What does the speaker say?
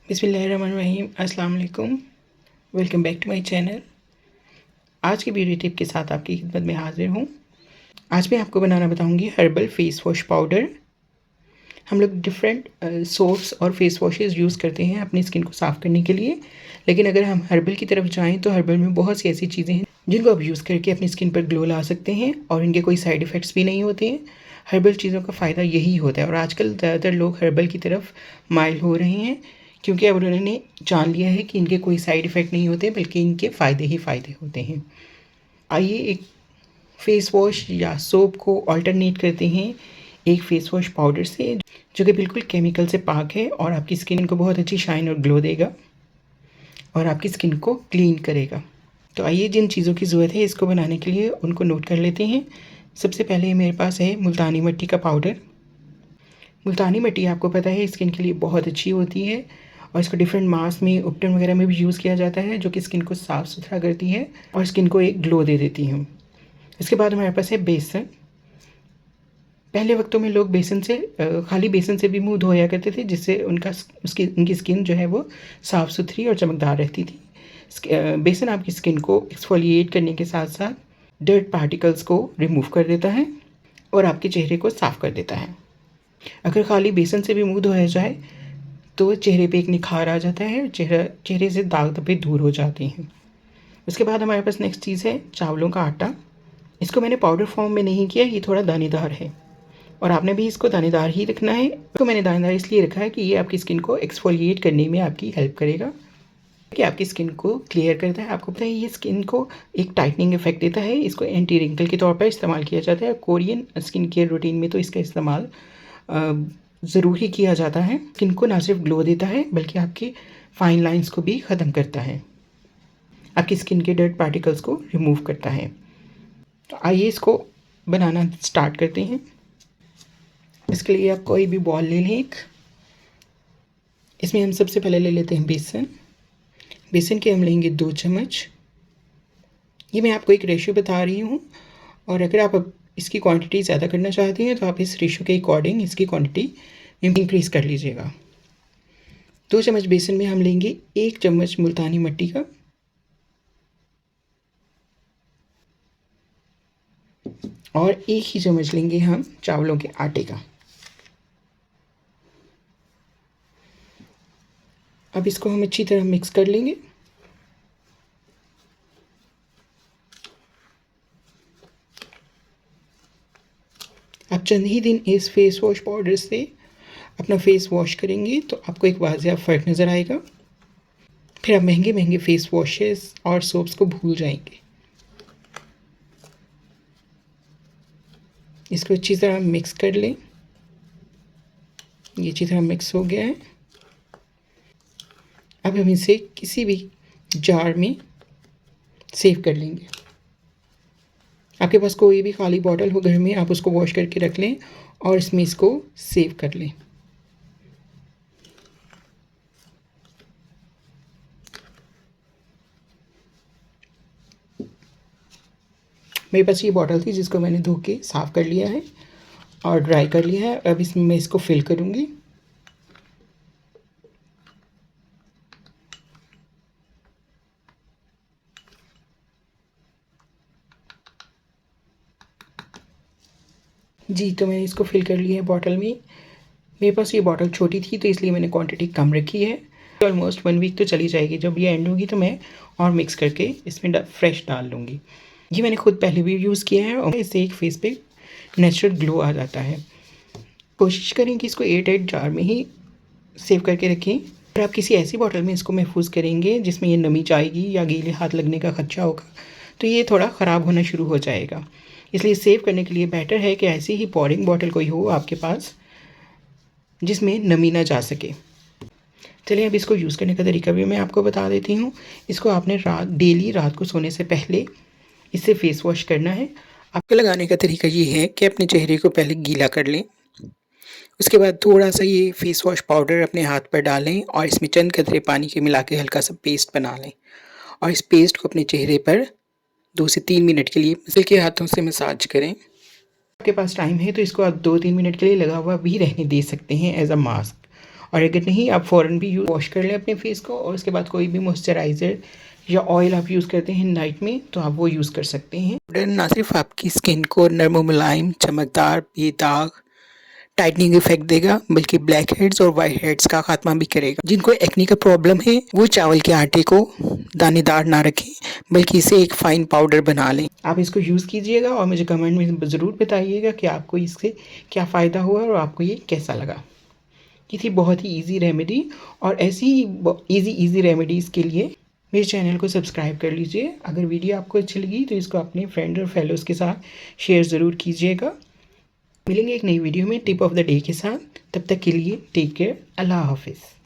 बिस्मिल्लाहिर्रहमानिर्रहीम। अस्सलाम वालेकुम। Welcome back to my channel. आज की ब्यूटी टिप के साथ आपकी खिदमत में हाजिर हूँ। आज मैं आपको बनाना बताऊँगी हर्बल फेस वॉश पाउडर। हम लोग डिफरेंट सोप्स और फेस वॉशेस यूज़ करते हैं अपनी स्किन को साफ़ करने के लिए, लेकिन अगर हम हर्बल की तरफ जाएँ तो हर्बल में बहुत सी ऐसी चीज़ें हैं जिनको आप यूज़ करके अपनी स्किन पर ग्लो ला सकते हैं और इनके कोई साइड इफ़ेक्ट्स भी नहीं होते हैं। हर्बल चीज़ों का फ़ायदा यही होता है और आजकल ज़्यादातर लोग हर्बल की तरफ माइल हो रहे हैं, क्योंकि अब उन्होंने जान लिया है कि इनके कोई साइड इफ़ेक्ट नहीं होते बल्कि इनके फ़ायदे ही फ़ायदे होते हैं। आइए एक फ़ेस वॉश या सोप को अल्टरनेट करते हैं एक फ़ेस वॉश पाउडर से, जो कि बिल्कुल केमिकल से पाक है और आपकी स्किन को बहुत अच्छी शाइन और ग्लो देगा और आपकी स्किन को क्लीन करेगा। तो आइए जिन चीज़ों की ज़रूरत है इसको बनाने के लिए उनको नोट कर लेते हैं। सबसे पहले मेरे पास है मुल्तानी मिट्टी का पाउडर। मुल्तानी मिट्टी आपको पता है स्किन के लिए बहुत अच्छी होती है और इसको डिफरेंट मास्क में, उपटन वगैरह में भी यूज़ किया जाता है, जो कि स्किन को साफ़ सुथरा करती है और स्किन को एक ग्लो दे देती है। इसके बाद हमारे पास है बेसन। पहले वक्तों में लोग बेसन से खाली बेसन से भी मुंह धोया करते थे, जिससे उनकी स्किन जो है वो साफ़ सुथरी और चमकदार रहती थी। बेसन आपकी स्किन को एक्सफोलिएट करने के साथ साथ डर्ट पार्टिकल्स को रिमूव कर देता है और आपके चेहरे को साफ़ कर देता है। अगर खाली बेसन से भी मुंह धोया जाए तो चेहरे पे एक निखार आ जाता है, चेहरे से दाग धब्बे दूर हो जाते हैं। उसके बाद हमारे पास नेक्स्ट चीज़ है चावलों का आटा। इसको मैंने पाउडर फॉर्म में नहीं किया, ये थोड़ा दानेदार है और आपने भी इसको दानेदार ही रखना है। इसको मैंने दानेदार इसलिए रखा है कि ये आपकी स्किन को एक्सफोलिएट करने में आपकी हेल्प करेगा, कि आपकी स्किन को क्लियर करता है। आपको पता है ये स्किन को एक टाइटनिंग इफेक्ट देता है। इसको एंटी रिंकल के तौर पर इस्तेमाल किया जाता है। कोरियन स्किन केयर रूटीन में तो इसका इस्तेमाल ज़रूर ही किया जाता है। स्किन को ना सिर्फ ग्लो देता है बल्कि आपकी फाइन लाइंस को भी ख़त्म करता है, आपकी स्किन के डर्ट पार्टिकल्स को रिमूव करता है। तो आइए इसको बनाना स्टार्ट करते हैं। इसके लिए आप कोई भी बॉल ले लें एक। इसमें हम सबसे पहले ले लेते हैं बेसन। बेसन के हम लेंगे 2 चम्मच। ये मैं आपको एक रेशियो बता रही हूँ और अगर आप इसकी क्वांटिटी ज़्यादा करना चाहते हैं तो आप इस रेशियो के अकॉर्डिंग इसकी क्वांटिटी इंक्रीज़ कर लीजिएगा। 2 चम्मच बेसन में हम लेंगे 1 चम्मच मुल्तानी मिट्टी का और 1 ही चम्मच लेंगे हम चावलों के आटे का। अब इसको हम अच्छी तरह मिक्स कर लेंगे। आप चंद ही दिन इस फेस वॉश पाउडर से अपना फेस वॉश करेंगे तो आपको एक वाज़िया फ़र्क नज़र आएगा। फिर आप महंगे महंगे फेस वॉशेस और सोप्स को भूल जाएंगे। इसको अच्छी तरह मिक्स कर लें। ये अच्छी तरह मिक्स हो गया है। अब हम इसे किसी भी जार में सेव कर लेंगे। आपके पास कोई भी खाली बॉटल हो घर में, आप उसको वॉश करके रख लें और इसमें इसको सेव कर लें। मेरे पास ये बॉटल थी जिसको मैंने धो के साफ़ कर लिया है और ड्राई कर लिया है। अब इसमें मैं इसको फिल करूँगी। जी, तो मैंने इसको फिल कर लिया है बॉटल में। मेरे पास ये बॉटल छोटी थी तो इसलिए मैंने क्वांटिटी कम रखी है। ऑलमोस्ट 1 वीक तो चली जाएगी। जब ये एंड होगी तो मैं और मिक्स करके इसमें फ्रेश डाल लूँगी। ये मैंने खुद पहले भी यूज़ किया है और इससे एक फेस पे नेचुरल ग्लो आ जाता है। कोशिश करें कि इसको एयर टाइट जार में ही सेव करके रखें। अगर आप किसी ऐसी बॉटल में इसको महफूज करेंगे जिसमें ये नमी जाएगी या गीले हाथ लगने का खदशा होगा तो ये थोड़ा ख़राब होना शुरू हो जाएगा। इसलिए सेव करने के लिए बेटर है कि ऐसी ही पोरिंग बॉटल कोई हो आपके पास जिसमें नमी ना जा सके। चलिए अब इसको यूज़ करने का तरीका भी मैं आपको बता देती हूँ। इसको आपने डेली रात को सोने से पहले इससे फेस वॉश करना है। आपको लगाने का तरीका ये है कि अपने चेहरे को पहले गीला कर लें। उसके बाद थोड़ा सा ये फेस वॉश पाउडर अपने हाथ पर डालें और इसमें चंद कतरे पानी के मिला के हल्का सा पेस्ट बना लें और इस पेस्ट को अपने चेहरे पर 2 से 3 मिनट के लिए हल्के हाथों से मसाज करें। आपके पास टाइम है तो इसको आप 2-3 मिनट के लिए लगा हुआ भी रहने दे सकते हैं एज अ मास्क और अगर नहीं, आप फ़ौरन भी वॉश कर लें अपने फेस को, और उसके बाद कोई भी मॉइस्चराइज़र या ऑयल आप यूज़ करते हैं नाइट में तो आप वो यूज़ कर सकते हैं। पाउडर ना सिर्फ आपकी स्किन को नरम और मुलायम, चमकदार, बेदाग, टाइटनिंग इफेक्ट देगा, बल्कि ब्लैक हेड्स और वाइट हेड्स का खात्मा भी करेगा। जिनको एक्ने का प्रॉब्लम है वो चावल के आटे को दानेदार ना रखें, बल्कि इसे एक फाइन पाउडर बना लें। आप इसको यूज़ कीजिएगा और मुझे कमेंट में ज़रूर बताइएगा कि आपको इससे क्या फ़ायदा हुआ और आपको ये कैसा लगा। ये थी बहुत ही ईजी रेमेडी, और ऐसी ही ईजी रेमेडीज़ के लिए मेरे चैनल को सब्सक्राइब कर लीजिए। अगर वीडियो आपको अच्छी लगी तो इसको अपने फ्रेंड और फेलोज़ के साथ शेयर ज़रूर कीजिएगा। मिलेंगे एक नई वीडियो में टिप ऑफ द डे के साथ। तब तक के लिए टेक केयर। अल्लाह हाफिज़।